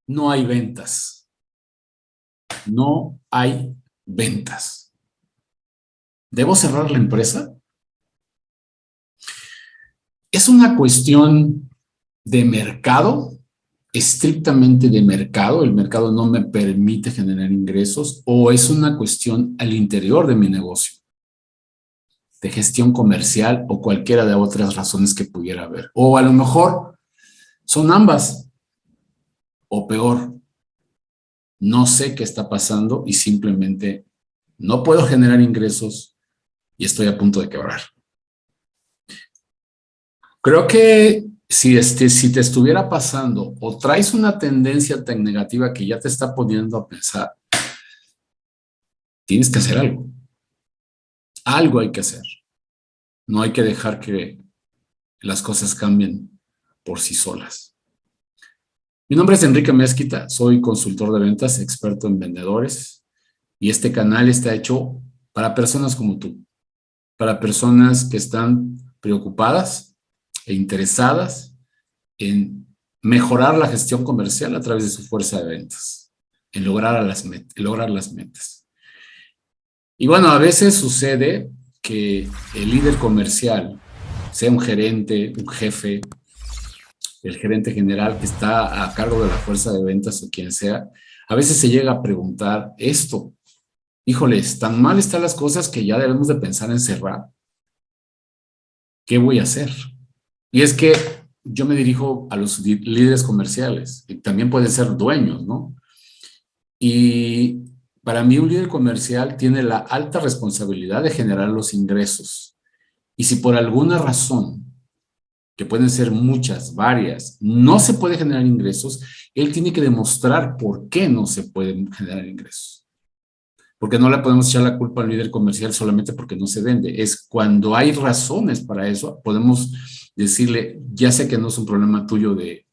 no hay ventas. No hay ventas. ¿Debo cerrar la empresa? ¿Es una cuestión de mercado, estrictamente de mercado? ¿El mercado no me permite generar ingresos? ¿O es una cuestión al interior de mi negocio, de gestión comercial o cualquiera de otras razones que pudiera haber? O a lo mejor son ambas, o peor, no sé qué está pasando y simplemente no puedo generar ingresos y estoy a punto de quebrar. Creo que si te estuviera pasando o traes una tendencia tan negativa que ya te está poniendo a pensar, tienes que hacer algo. Algo hay que hacer. No hay que dejar que las cosas cambien por sí solas. Mi nombre es Enrique Mezquita, soy consultor de ventas, experto en vendedores, y este canal está hecho para personas como tú, para personas que están preocupadas e interesadas en mejorar la gestión comercial a través de su fuerza de ventas, en lograr las metas. Y bueno, a veces sucede que el líder comercial, sea un gerente, un jefe, el gerente general que está a cargo de la fuerza de ventas o quien sea, a veces se llega a preguntar esto: híjoles, tan mal están las cosas que ya debemos de pensar en cerrar. ¿Qué voy a hacer? Y es que yo me dirijo a los líderes comerciales, y también pueden ser dueños, ¿no? Y para mí un líder comercial tiene la alta responsabilidad de generar los ingresos. Y si por alguna razón, que pueden ser muchas, varias, no se puede generar ingresos, él tiene que demostrar por qué no se pueden generar ingresos. Porque no le podemos echar la culpa al líder comercial solamente porque no se vende. Es cuando hay razones para eso, podemos decirle: ya sé que no es un problema tuyo de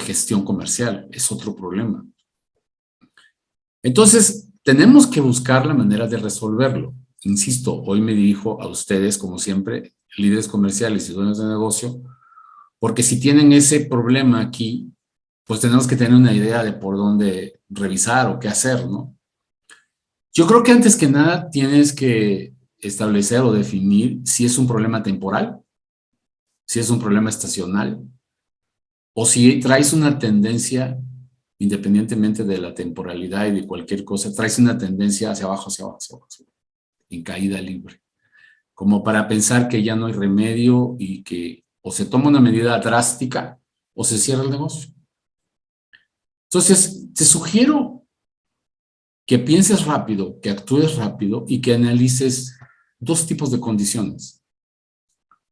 gestión comercial, es otro problema. Entonces, tenemos que buscar la manera de resolverlo. Insisto, hoy me dirijo a ustedes, como siempre, líderes comerciales y dueños de negocio, porque si tienen ese problema aquí, pues tenemos que tener una idea de por dónde revisar o qué hacer, ¿no? Yo creo que antes que nada tienes que establecer o definir si es un problema temporal, si es un problema estacional, o si traes una tendencia, independientemente de la temporalidad y de cualquier cosa, traes una tendencia hacia abajo, hacia abajo, hacia abajo, en caída libre, como para pensar que ya no hay remedio y que o se toma una medida drástica o se cierra el negocio. Entonces, te sugiero que pienses rápido, que actúes rápido y que analices dos tipos de condiciones: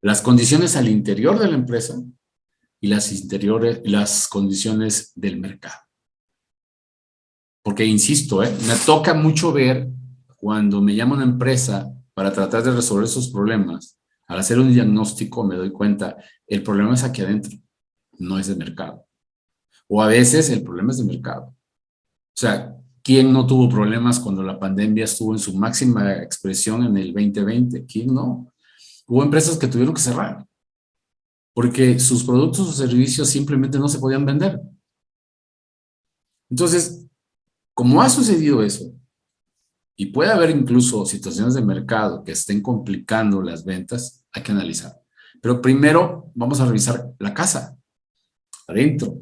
las condiciones al interior de la empresa y las condiciones del mercado. Porque insisto, me toca mucho ver cuando me llama una empresa para tratar de resolver esos problemas. Al hacer un diagnóstico me doy cuenta, el problema es aquí adentro, no es de mercado. O a veces el problema es de mercado. O sea, ¿quién no tuvo problemas cuando la pandemia estuvo en su máxima expresión en el 2020? ¿Quién no? Hubo empresas que tuvieron que cerrar porque sus productos o servicios simplemente no se podían vender. Entonces, como ha sucedido eso, y puede haber incluso situaciones de mercado que estén complicando las ventas, hay que analizar. Pero primero vamos a revisar la casa, adentro.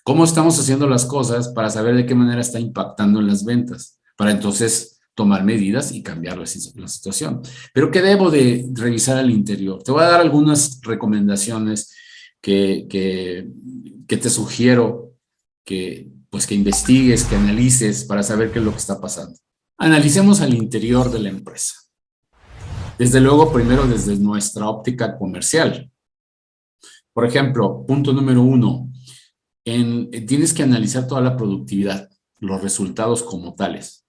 ¿Cómo estamos haciendo las cosas para saber de qué manera está impactando en las ventas? Para entonces tomar medidas y cambiar la situación. Pero ¿qué debo de revisar al interior? Te voy a dar algunas recomendaciones que te sugiero pues que investigues, que analices para saber qué es lo que está pasando. Analicemos al interior de la empresa. Desde luego, primero desde nuestra óptica comercial. Por ejemplo, punto número 1, tienes que analizar toda la productividad, los resultados como tales,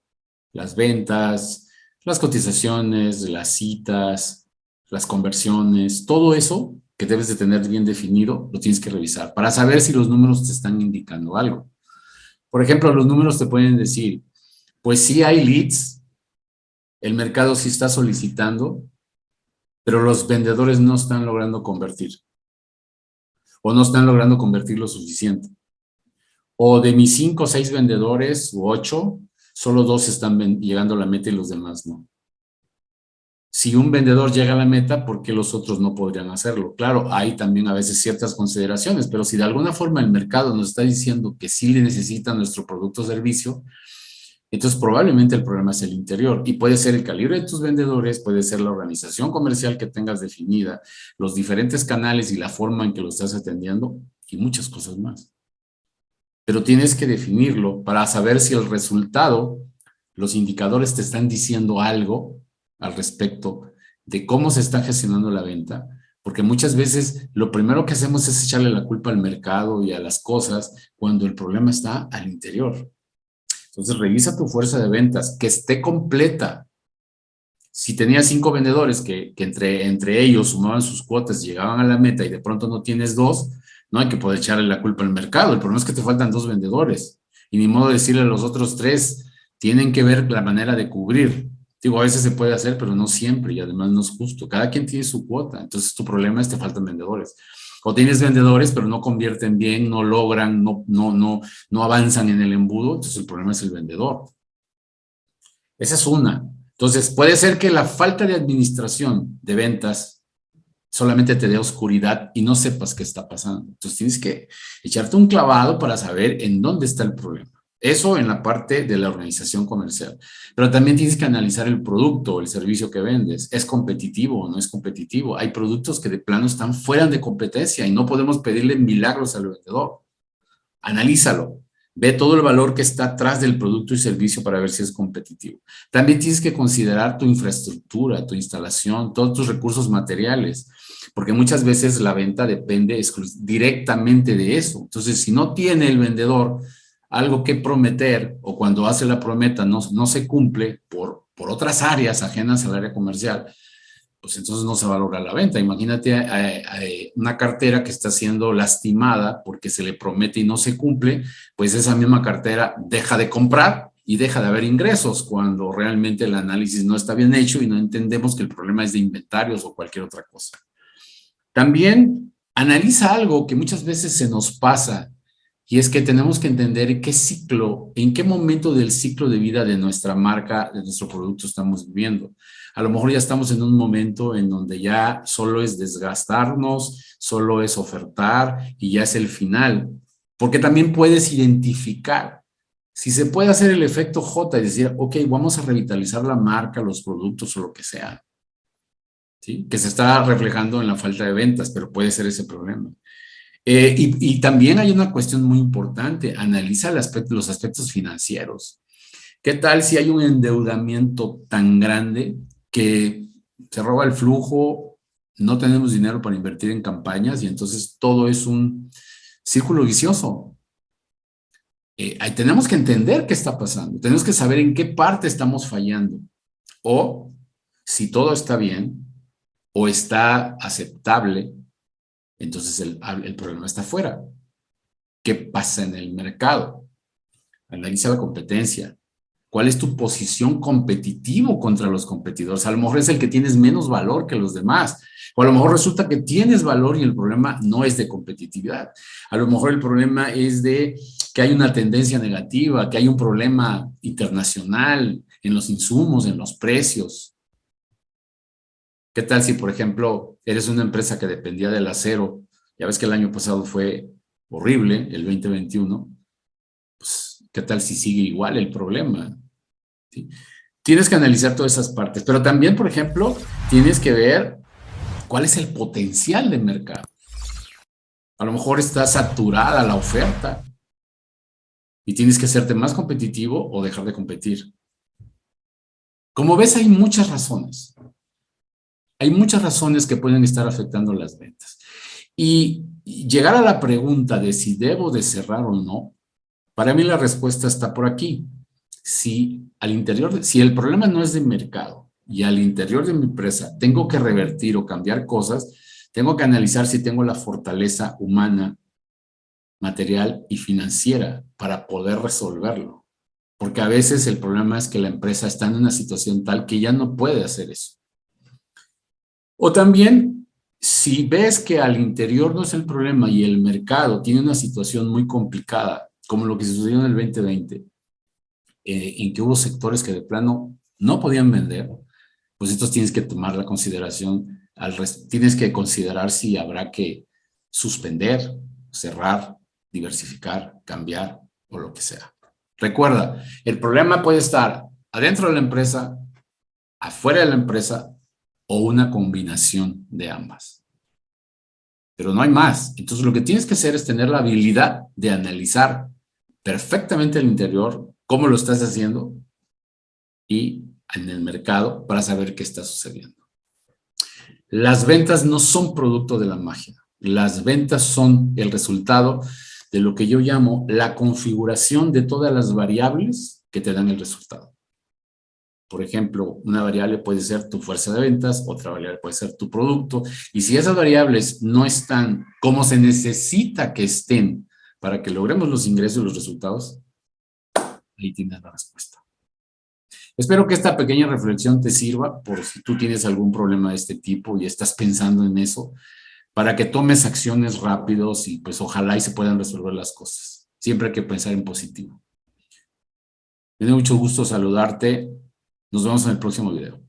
las ventas, las cotizaciones, las citas, las conversiones, todo eso que debes de tener bien definido, lo tienes que revisar para saber si los números te están indicando algo. Por ejemplo, los números te pueden decir, pues sí hay leads, el mercado sí está solicitando, pero los vendedores no están logrando convertir o no están logrando convertir lo suficiente. O de mis 5 o 6 vendedores u 8, solo 2 están llegando a la meta y los demás no. Si un vendedor llega a la meta, ¿por qué los otros no podrían hacerlo? Claro, hay también a veces ciertas consideraciones, pero si de alguna forma el mercado nos está diciendo que sí le necesita nuestro producto o servicio, entonces probablemente el problema es el interior y puede ser el calibre de tus vendedores, puede ser la organización comercial que tengas definida, los diferentes canales y la forma en que lo estás atendiendo y muchas cosas más. Pero tienes que definirlo para saber si el resultado, los indicadores te están diciendo algo al respecto de cómo se está gestionando la venta, porque muchas veces lo primero que hacemos es echarle la culpa al mercado y a las cosas cuando el problema está al interior. Entonces revisa tu fuerza de ventas, que esté completa. Si tenías 5 vendedores que entre ellos sumaban sus cuotas, llegaban a la meta y de pronto no tienes 2, no hay que poder echarle la culpa al mercado. El problema es que te faltan 2 vendedores. Y ni modo de decirle a los otros 3, tienen que ver la manera de cubrir. Digo, a veces se puede hacer, pero no siempre y además no es justo. Cada quien tiene su cuota. Entonces tu problema es que te faltan vendedores. O tienes vendedores, pero no convierten bien, no logran, no avanzan en el embudo. Entonces el problema es el vendedor. Esa es una. Entonces, puede ser que la falta de administración de ventas solamente te dé oscuridad y no sepas qué está pasando. Entonces, tienes que echarte un clavado para saber en dónde está el problema. Eso en la parte de la organización comercial. Pero también tienes que analizar el producto o el servicio que vendes. ¿Es competitivo o no es competitivo? Hay productos que de plano están fuera de competencia y no podemos pedirle milagros al vendedor. Analízalo. Ve todo el valor que está atrás del producto y servicio para ver si es competitivo. También tienes que considerar tu infraestructura, tu instalación, todos tus recursos materiales, porque muchas veces la venta depende directamente de eso. Entonces, si no tiene el vendedor algo que prometer o cuando hace la promesa no se cumple por otras áreas ajenas al área comercial, pues entonces no se va a lograr la venta. Imagínate una cartera que está siendo lastimada porque se le promete y no se cumple, pues esa misma cartera deja de comprar y deja de haber ingresos cuando realmente el análisis no está bien hecho y no entendemos que el problema es de inventarios o cualquier otra cosa. También analiza algo que muchas veces se nos pasa y es que tenemos que entender qué ciclo, en qué momento del ciclo de vida de nuestra marca, de nuestro producto estamos viviendo. A lo mejor ya estamos en un momento en donde ya solo es desgastarnos, solo es ofertar y ya es el final. Porque también puedes identificar si se puede hacer el efecto J y decir, ok, vamos a revitalizar la marca, los productos o lo que sea. ¿Sí? Que se está reflejando en la falta de ventas, pero puede ser ese problema. Y también hay una cuestión muy importante, analiza los aspectos financieros. ¿Qué tal si hay un endeudamiento tan grande que se roba el flujo, no tenemos dinero para invertir en campañas y entonces todo es un círculo vicioso? Ahí tenemos que entender qué está pasando, tenemos que saber en qué parte estamos fallando o si todo está bien o está aceptable, entonces el problema está afuera. ¿Qué pasa en el mercado? Analiza la competencia. ¿Cuál es tu posición competitivo contra los competidores? A lo mejor es el que tienes menos valor que los demás. O a lo mejor resulta que tienes valor y el problema no es de competitividad. A lo mejor el problema es de que hay una tendencia negativa, que hay un problema internacional en los insumos, en los precios. ¿Qué tal si, por ejemplo, eres una empresa que dependía del acero? Ya ves que el año pasado fue horrible, el 2021. Pues, ¿qué tal si sigue igual el problema? ¿Sí? Tienes que analizar todas esas partes, pero también, por ejemplo, tienes que ver cuál es el potencial de mercado. A lo mejor está saturada la oferta y tienes que hacerte más competitivo o dejar de competir. Como ves, hay muchas razones. Hay muchas razones que pueden estar afectando las ventas. Y llegar a la pregunta de si debo de cerrar o no, para mí la respuesta está por aquí. Si al interior, si el problema no es de mercado y al interior de mi empresa tengo que revertir o cambiar cosas, tengo que analizar si tengo la fortaleza humana, material y financiera para poder resolverlo. Porque a veces el problema es que la empresa está en una situación tal que ya no puede hacer eso. O también, si ves que al interior no es el problema y el mercado tiene una situación muy complicada como lo que sucedió en el 2020, en que hubo sectores que de plano no podían vender, pues estos tienes que tomar la consideración, tienes que considerar si habrá que suspender, cerrar, diversificar, cambiar o lo que sea. Recuerda, el problema puede estar adentro de la empresa, afuera de la empresa o una combinación de ambas. Pero no hay más. Entonces lo que tienes que hacer es tener la habilidad de analizar perfectamente el interior, cómo lo estás haciendo y en el mercado para saber qué está sucediendo. Las ventas no son producto de la magia. Las ventas son el resultado de lo que yo llamo la configuración de todas las variables que te dan el resultado. Por ejemplo, una variable puede ser tu fuerza de ventas, otra variable puede ser tu producto, y si esas variables no están como se necesita que estén para que logremos los ingresos y los resultados, ahí tienes la respuesta. Espero que esta pequeña reflexión te sirva por si tú tienes algún problema de este tipo y estás pensando en eso, para que tomes acciones rápidos y pues ojalá y se puedan resolver las cosas. Siempre hay que pensar en positivo. Me dio mucho gusto saludarte. Nos vemos en el próximo video.